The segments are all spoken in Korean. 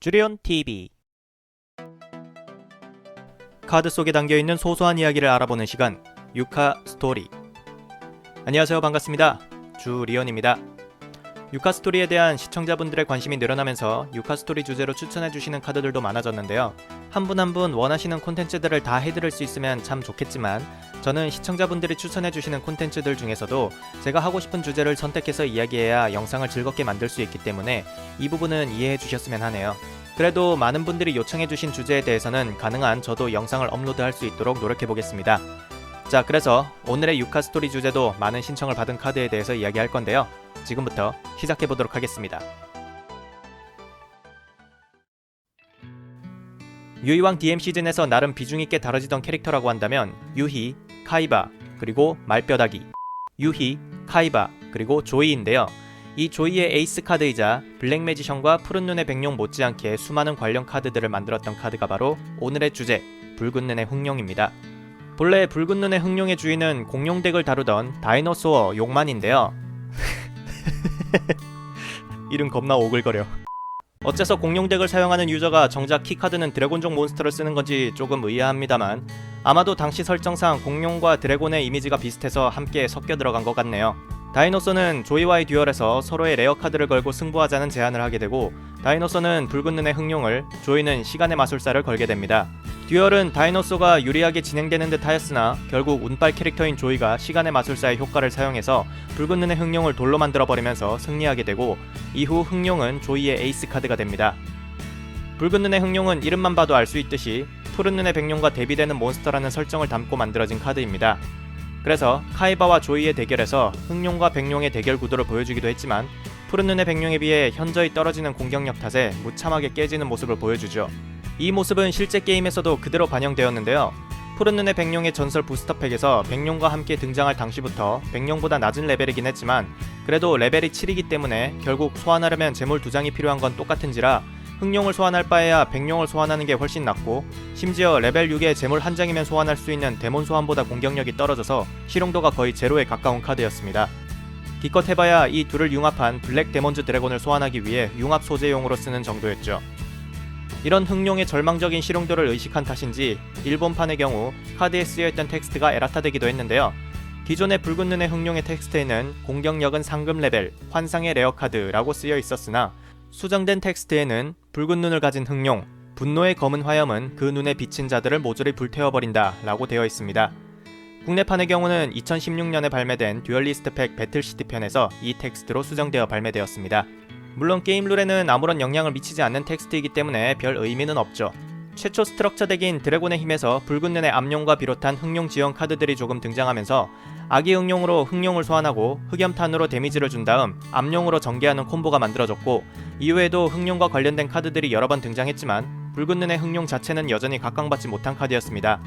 주리온 TV. 카드 속에 담겨있는 소소한 이야기를 알아보는 시간, 유카 스토리. 안녕하세요, 반갑습니다. 주리온입니다. 유카 스토리에 대한 시청자분들의 관심이 늘어나면서 유카 스토리 주제로 추천해주시는 카드들도 많아졌는데요. 한 분 한 분 원하시는 콘텐츠들을 다 해드릴 수 있으면 참 좋겠지만, 저는 시청자분들이 추천해주시는 콘텐츠들 중에서도 제가 하고 싶은 주제를 선택해서 이야기해야 영상을 즐겁게 만들 수 있기 때문에 이 부분은 이해해주셨으면 하네요. 그래도 많은 분들이 요청해주신 주제에 대해서는 가능한 저도 영상을 업로드할 수 있도록 노력해보겠습니다. 자, 그래서 오늘의 유카 스토리 주제도 많은 신청을 받은 카드에 대해서 이야기할 건데요. 지금부터 시작해보도록 하겠습니다. 유희왕 DM 시즌에서 나름 비중있게 다뤄지던 캐릭터라고 한다면 유희, 카이바, 그리고 말뼈다귀, 유희, 카이바, 그리고 조이인데요. 이 조이의 에이스 카드이자 블랙 매지션과 푸른 눈의 백룡 못지않게 수많은 관련 카드들을 만들었던 카드가 바로 오늘의 주제, 붉은 눈의 흑룡입니다. 본래 붉은 눈의 흑룡의 주인은 공룡 덱을 다루던 다이노소어 용만인데요. 이름 겁나 오글거려. 어째서 공룡 덱을 사용하는 유저가 정작 키카드는 드래곤족 몬스터를 쓰는 건지 조금 의아합니다만, 아마도 당시 설정상 공룡과 드래곤의 이미지가 비슷해서 함께 섞여 들어간 것 같네요. 다이노소는 조이와의 듀얼에서 서로의 레어 카드를 걸고 승부하자는 제안을 하게 되고, 다이노소는 붉은 눈의 흑룡을, 조이는 시간의 마술사를 걸게 됩니다. 듀얼은 다이노소가 유리하게 진행되는 듯 하였으나 결국 운빨 캐릭터인 조이가 시간의 마술사의 효과를 사용해서 붉은 눈의 흑룡을 돌로 만들어버리면서 승리하게 되고, 이후 흑룡은 조이의 에이스 카드가 됩니다. 붉은 눈의 흑룡은 이름만 봐도 알 수 있듯이 푸른 눈의 백룡과 대비되는 몬스터라는 설정을 담고 만들어진 카드입니다. 그래서 카이바와 조이의 대결에서 흑룡과 백룡의 대결 구도를 보여주기도 했지만, 푸른 눈의 백룡에 비해 현저히 떨어지는 공격력 탓에 무참하게 깨지는 모습을 보여주죠. 이 모습은 실제 게임에서도 그대로 반영되었는데요. 푸른 눈의 백룡의 전설 부스터팩에서 백룡과 함께 등장할 당시부터 백룡보다 낮은 레벨이긴 했지만, 그래도 레벨이 7이기 때문에 결국 소환하려면 재물 2장이 필요한 건 똑같은지라 흑룡을 소환할 바에야 백룡을 소환하는 게 훨씬 낫고, 심지어 레벨 6에 재물 1장이면 소환할 수 있는 데몬 소환보다 공격력이 떨어져서 실용도가 거의 제로에 가까운 카드였습니다. 기껏 해봐야 이 둘을 융합한 블랙 데몬즈 드래곤을 소환하기 위해 융합 소재용으로 쓰는 정도였죠. 이런 흑룡의 절망적인 실용도를 의식한 탓인지 일본판의 경우 카드에 쓰여있던 텍스트가 에라타되기도 했는데요. 기존의 붉은 눈의 흑룡의 텍스트에는 공격력은 상금 레벨, 환상의 레어 카드라고 쓰여 있었으나, 수정된 텍스트에는 붉은 눈을 가진 흑룡, 분노의 검은 화염은 그 눈에 비친 자들을 모조리 불태워버린다 라고 되어 있습니다. 국내판의 경우는 2016년에 발매된 듀얼리스트 팩 배틀시티 편에서 이 텍스트로 수정되어 발매되었습니다. 물론 게임 룰에는 아무런 영향을 미치지 않는 텍스트이기 때문에 별 의미는 없죠. 최초 스트럭처 덱인 드래곤의 힘에서 붉은 눈의 암룡과 비롯한 흑룡 지원 카드들이 조금 등장하면서 아기 흑룡으로 흑룡을 소환하고 흑염탄으로 데미지를 준 다음 암룡으로 전개하는 콤보가 만들어졌고, 이후에도 흑룡과 관련된 카드들이 여러 번 등장했지만 붉은 눈의 흑룡 자체는 여전히 각광받지 못한 카드였습니다.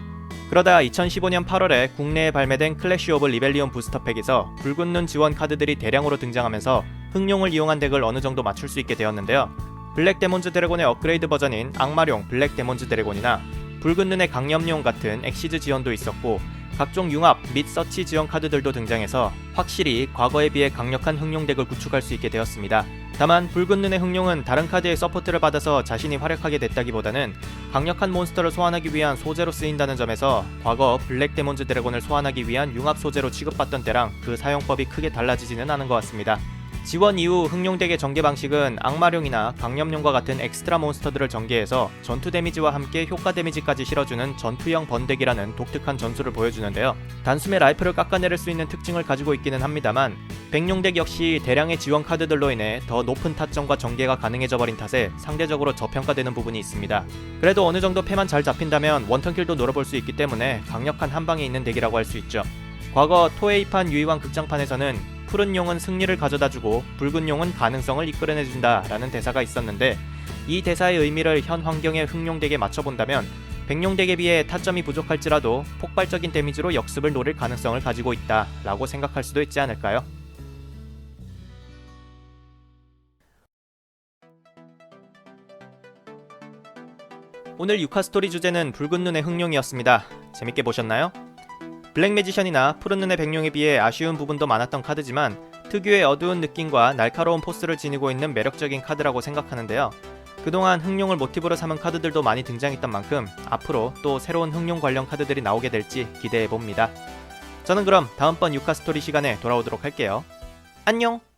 그러다 2015년 8월에 국내에 발매된 클래시 오브 리벨리온 부스터팩에서 붉은 눈 지원 카드들이 대량으로 등장하면서 흑룡을 이용한 덱을 어느 정도 맞출 수 있게 되었는데요. 블랙 데몬즈 드래곤의 업그레이드 버전인 악마룡 블랙 데몬즈 드래곤이나 붉은 눈의 강염룡 같은 엑시즈 지원도 있었고, 각종 융합 및 서치 지원 카드들도 등장해서 확실히 과거에 비해 강력한 흑룡 덱을 구축할 수 있게 되었습니다. 다만 붉은 눈의 흑룡은 다른 카드의 서포트를 받아서 자신이 활약하게 됐다기보다는 강력한 몬스터를 소환하기 위한 소재로 쓰인다는 점에서 과거 블랙 데몬즈 드래곤을 소환하기 위한 융합 소재로 취급받던 때랑 그 사용법이 크게 달라지지는 않은 것 같습니다. 지원 이후 흑룡 덱의 전개 방식은 악마룡이나 강염룡과 같은 엑스트라 몬스터들을 전개해서 전투 데미지와 함께 효과 데미지까지 실어주는 전투형 번덱이라는 독특한 전술을 보여주는데요. 단숨에 라이프를 깎아내릴 수 있는 특징을 가지고 있기는 합니다만, 백룡 덱 역시 대량의 지원 카드들로 인해 더 높은 타점과 전개가 가능해져버린 탓에 상대적으로 저평가되는 부분이 있습니다. 그래도 어느 정도 패만 잘 잡힌다면 원턴킬도 노려볼 수 있기 때문에 강력한 한방에 있는 덱이라고 할 수 있죠. 과거 토에이판 유희왕 극장판에서는 푸른 용은 승리를 가져다주고 붉은 용은 가능성을 이끌어내준다 라는 대사가 있었는데, 이 대사의 의미를 현 환경의 흑룡 덱에 맞춰본다면 백룡 덱에 비해 타점이 부족할지라도 폭발적인 데미지로 역습을 노릴 가능성을 가지고 있다 라고 생각할 수도 있지 않을까요? 오늘 유카 스토리 주제는 붉은 눈의 흑룡이었습니다. 재밌게 보셨나요? 블랙 매지션이나 푸른 눈의 백룡에 비해 아쉬운 부분도 많았던 카드지만 특유의 어두운 느낌과 날카로운 포스를 지니고 있는 매력적인 카드라고 생각하는데요. 그동안 흑룡을 모티브로 삼은 카드들도 많이 등장했던 만큼 앞으로 또 새로운 흑룡 관련 카드들이 나오게 될지 기대해봅니다. 저는 그럼 다음번 유카 스토리 시간에 돌아오도록 할게요. 안녕!